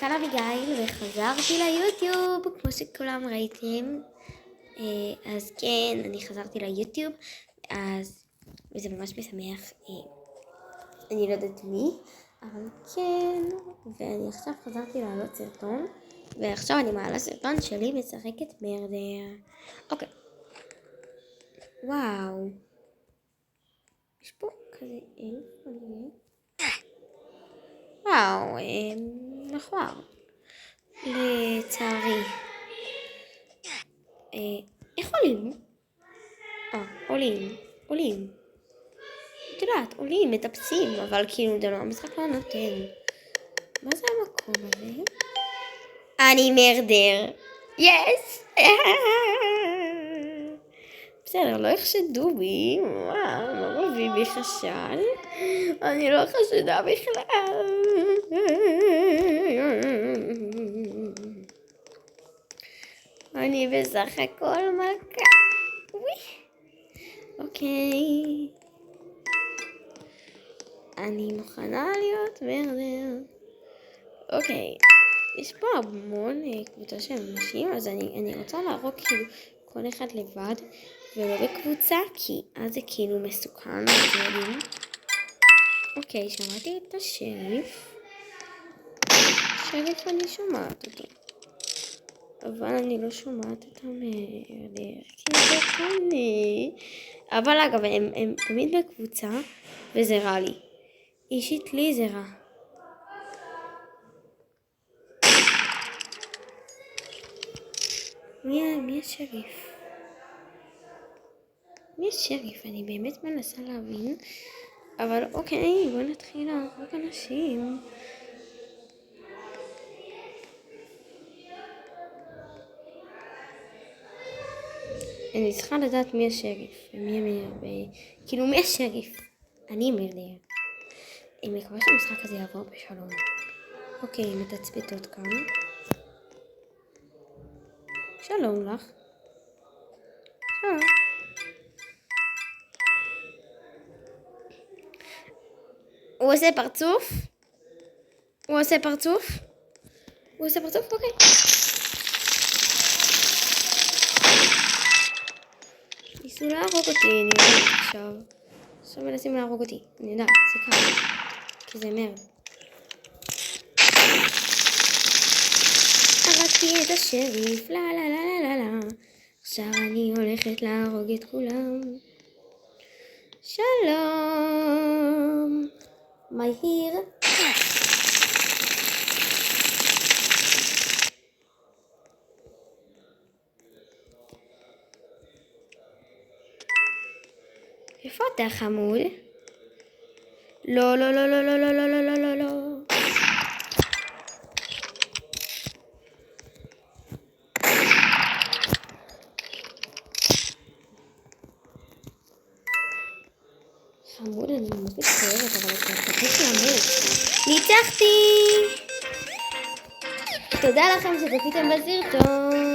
כאן אביגיל וחזרתי ליוטיוב כמו שכולם ראיתם. אז כן, אני חזרתי ליוטיוב, וזה ממש משמח. אני לא יודעת מי, אבל כן, ואני עכשיו חזרתי לעלות סרטון, ועכשיו אני מעלה סרטון שלי משחקת מרדר. אוקיי. וואו. יש פה כזה אלף. וואו, מכוער. לצערי. איך עולים? עולים. את יודעת, עולים, מטפסים, אבל כאילו, המשחק לא נותן. מה זה המקום הזה? אני מרדר. יס! בסדר, לא יחשדו בי. מה מביא בי חשד? אני לא חשדה בכלל. אני בסך הכל מלכה. אוקיי. אני מוכנה להיות מרדר. אוקיי. יש פה המון קבוצה של אנשים, אז אני רוצה להרוג כאילו כל אחד לבד ולא בקבוצה, כי אז זה כאילו מסוכן. אוקיי, שמעתי את השריף. שריף אני שומעת אותו. אבל אני לא שומעת את המרדר, כי זה קוני. אבל אגב, הם תמיד בקבוצה, וזה רע לי. אישית לי זה רע. מי השריף? מי השריף? אני באמת מנסה להבין. אבל אוקיי, בוא נתחיל להרוג אנשים. אני צריכה לדעת מי השריף ומי המרדר. כאילו מי השריף? אני מרדר. אני מקווה שהמשחק הזה יעבור בשלום. אוקיי, מתצפתות כאן. שלום לך. שלום. הוא עושה פרצוף? אוקיי. ניסו להרוג אותי, אני יודעת עכשיו. עכשיו מנסים להרוג אותי. אני יודעת, זה ככה. כי זה מרד. הרגתי את השריף, לה. עכשיו אני הולכת להרוג את כולם. שלום. My here. איפה אתה חמוד? לא. חמוד, אני ממש מתקרבת, אבל אתה צריך למות. ניצחתי! תודה לכם שצפיתם בסרטון.